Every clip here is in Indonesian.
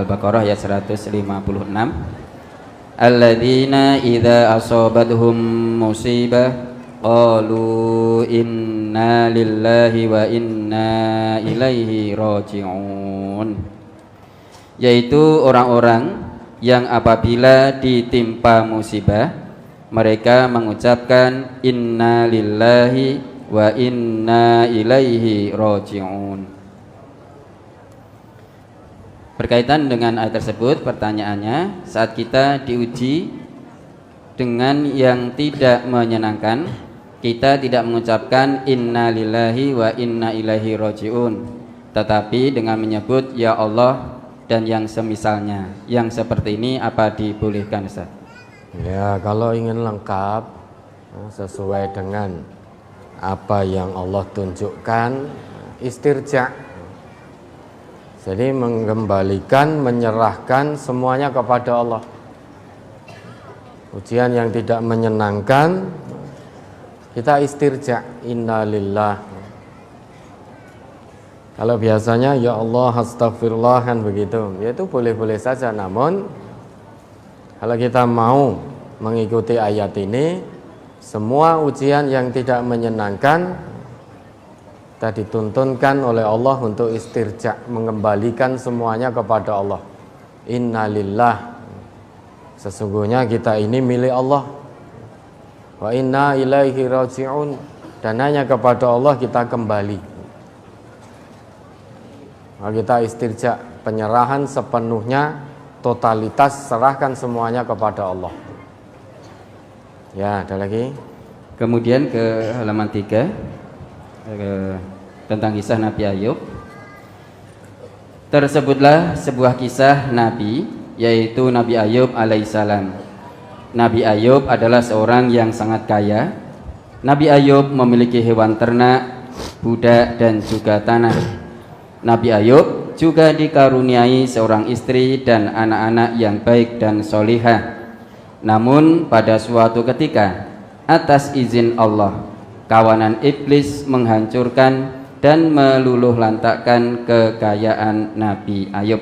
Al-Baqarah ayat 156. Alladzina idza asabathum musibah qalu inna lillahi wa inna ilaihi raji'un. Yaitu orang-orang yang apabila ditimpa musibah mereka mengucapkan inna lillahi wa inna ilaihi raji'un. Berkaitan dengan ayat tersebut, pertanyaannya, saat kita diuji dengan yang tidak menyenangkan, kita tidak mengucapkan inna lillahi wa inna ilaihi raji'un, tetapi dengan menyebut ya Allah dan yang semisalnya. Yang seperti ini apa dibolehkan, Ustaz? Ya, kalau ingin lengkap sesuai dengan apa yang Allah tunjukkan, istirja. Jadi mengembalikan, menyerahkan semuanya kepada Allah. Ujian yang tidak menyenangkan, kita istirja, inna lillah. Kalau biasanya ya Allah astagfirullah kan begitu, ya itu boleh-boleh saja. Namun kalau kita mau mengikuti ayat ini, semua ujian yang tidak menyenangkan kita dituntunkan oleh Allah untuk istirja, mengembalikan semuanya kepada Allah. Inna lillah, sesungguhnya kita ini milik Allah. Wa inna ilaihi raji'un, dan hanya kepada Allah kita kembali. Kita istirja, penyerahan sepenuhnya, totalitas, serahkan semuanya kepada Allah. Ya, ada lagi. Kemudian ke halaman 3 tentang kisah Nabi Ayub. Tersebutlah sebuah kisah Nabi, yaitu Nabi Ayub alaihissalam. Nabi Ayub adalah seorang yang sangat kaya. Nabi Ayub memiliki hewan ternak, budak dan juga tanah. Nabi Ayub juga dikaruniai seorang istri dan anak-anak yang baik dan solihah. Namun pada suatu ketika, atas izin Allah, kawanan iblis menghancurkan dan meluluhlantakkan kekayaan Nabi Ayub.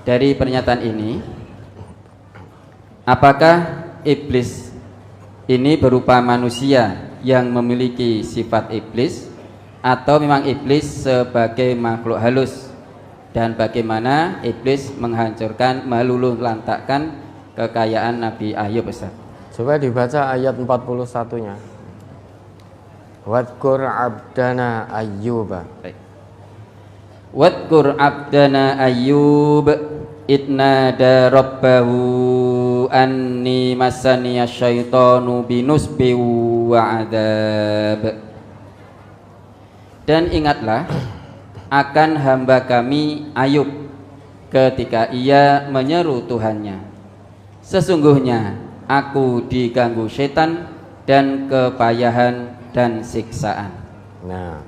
Dari pernyataan ini, apakah iblis ini berupa manusia yang memiliki sifat iblis, atau memang iblis sebagai makhluk halus, dan bagaimana iblis menghancurkan, meluluhlantakkan kekayaan Nabi Ayub, Ustaz? Coba dibaca ayat 41-nya. Wadkur abdana Ayyuba. Wadkur abdana Ayyub idnada rabbahu anni massaniya syaitanu binusbi wa adab. Dan ingatlah akan hamba kami Ayub ketika ia menyeru Tuhannya, sesungguhnya aku diganggu setan dan kepayahan dan siksaan. Nah,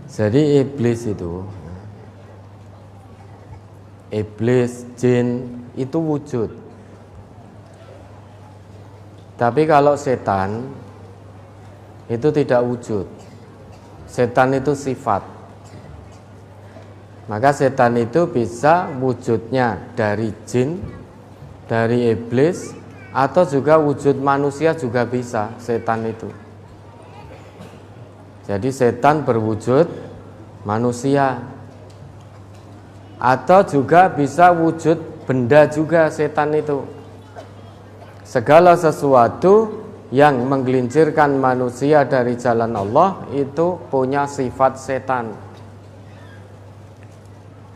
jadi iblis itu, iblis, jin itu wujud. Tapi kalau setan itu tidak wujud. Setan itu sifat. Maka setan itu bisa wujudnya dari jin, dari iblis, atau juga wujud manusia juga bisa setan itu. Jadi setan berwujud manusia, atau juga bisa wujud benda juga setan itu. Segala sesuatu yang menggelincirkan manusia dari jalan Allah itu punya sifat setan.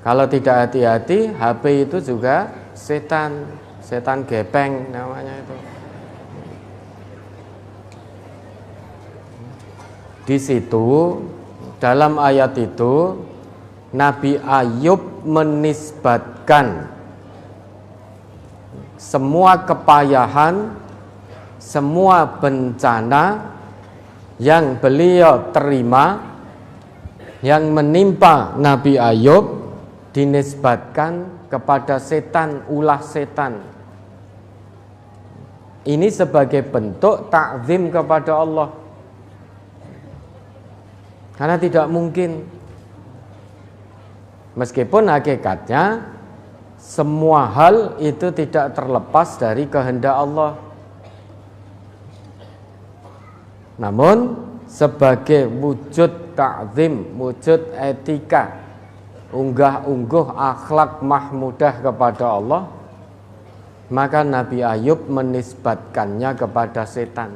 Kalau tidak hati-hati, HP itu juga setan, setan gepeng namanya itu. Di situ dalam ayat itu Nabi Ayub menisbatkan semua kepayahan, semua bencana yang beliau terima, yang menimpa Nabi Ayub, dinisbatkan kepada setan, ulah setan. Ini sebagai bentuk takzim kepada Allah. Karena tidak mungkin Meskipun hakikatnya semua hal itu tidak terlepas dari kehendak Allah. Namun sebagai wujud ta'zim, wujud etika, unggah-ungguh akhlak mahmudah kepada Allah, maka Nabi Ayub menisbatkannya kepada setan.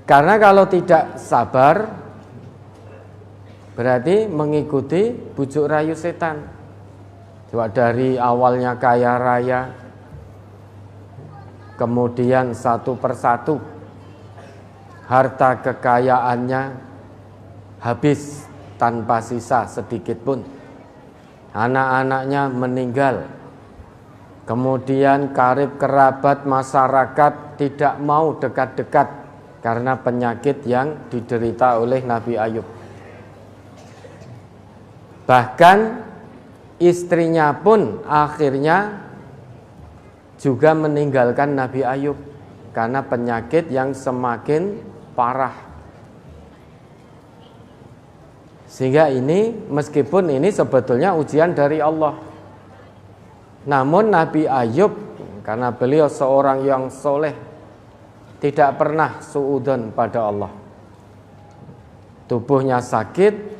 Karena kalau tidak sabar berarti mengikuti bujuk rayu setan. Coba dari awalnya kaya raya, kemudian satu persatu harta kekayaannya habis tanpa sisa sedikit pun. Anak-anaknya meninggal. Kemudian karib kerabat masyarakat tidak mau dekat-dekat karena penyakit yang diderita oleh Nabi Ayub. Bahkan istrinya pun akhirnya juga meninggalkan Nabi Ayub karena penyakit yang semakin parah. Sehingga ini, meskipun ini sebetulnya ujian dari Allah, namun Nabi Ayub karena beliau seorang yang soleh, tidak pernah suudzon pada Allah. Tubuhnya sakit,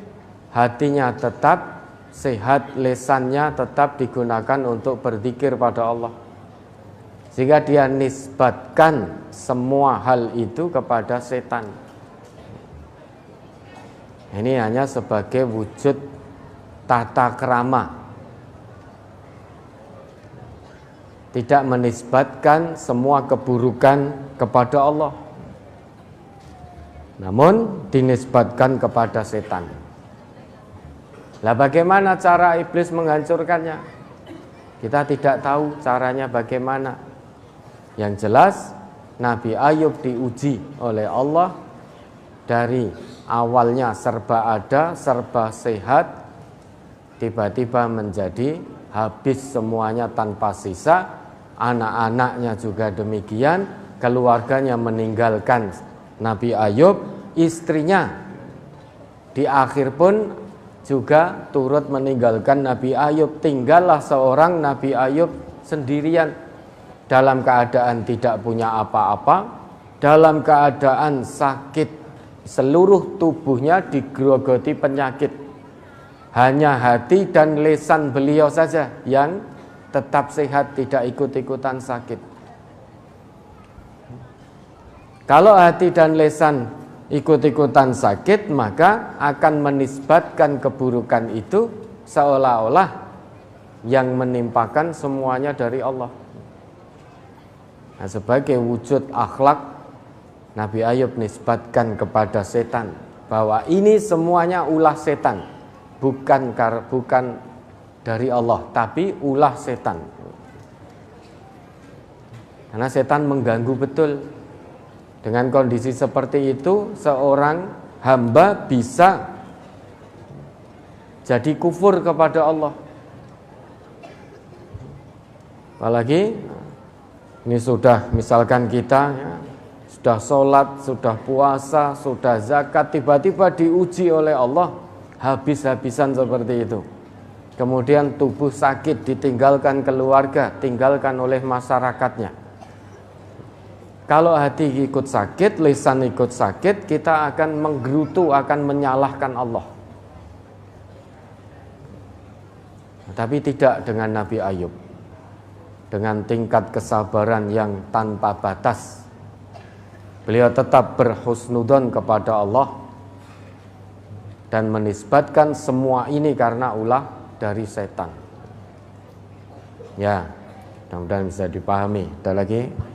hatinya tetap sehat, lisannya tetap digunakan untuk berzikir pada Allah. Sehingga dia nisbatkan semua hal itu kepada setan. Ini hanya sebagai wujud tata krama, tidak menisbatkan semua keburukan kepada Allah, namun dinisbatkan kepada setan. Lah bagaimana cara iblis menghancurkannya? Kita tidak tahu caranya bagaimana. Yang jelas Nabi Ayub diuji oleh Allah dari awalnya serba ada, serba sehat, tiba-tiba menjadi habis semuanya tanpa sisa. Anak-anaknya juga demikian, keluarganya meninggalkan Nabi Ayub, istrinya di akhir pun juga turut meninggalkan Nabi Ayub. Tinggallah seorang Nabi Ayub sendirian, dalam keadaan tidak punya apa-apa, dalam keadaan sakit, seluruh tubuhnya digerogoti penyakit. Hanya hati dan lisan beliau saja yang tetap sehat, tidak ikut-ikutan sakit. Kalau hati dan lisan ikut-ikutan sakit, maka akan menisbatkan keburukan itu seolah-olah yang menimpakan semuanya dari Allah. Nah, sebagai wujud akhlak, Nabi Ayub nisbatkan kepada setan bahwa ini semuanya ulah setan, bukan dari Allah, tapi ulah setan. Karena setan mengganggu betul. Dengan kondisi seperti itu, seorang hamba bisa jadi kufur kepada Allah. Apalagi ini sudah, misalkan kita ya, sudah sholat, sudah puasa, sudah zakat, tiba-tiba diuji oleh Allah habis-habisan seperti itu. Kemudian tubuh sakit, ditinggalkan keluarga, tinggalkan oleh masyarakatnya. Kalau hati ikut sakit, lisan ikut sakit, kita akan menggerutu, akan menyalahkan Allah. Tapi tidak dengan Nabi Ayub. Dengan tingkat kesabaran yang tanpa batas, beliau tetap berhusnudzon kepada Allah dan menisbatkan semua ini karena ulah dari setan. Ya, mudah-mudahan bisa dipahami. Ada lagi?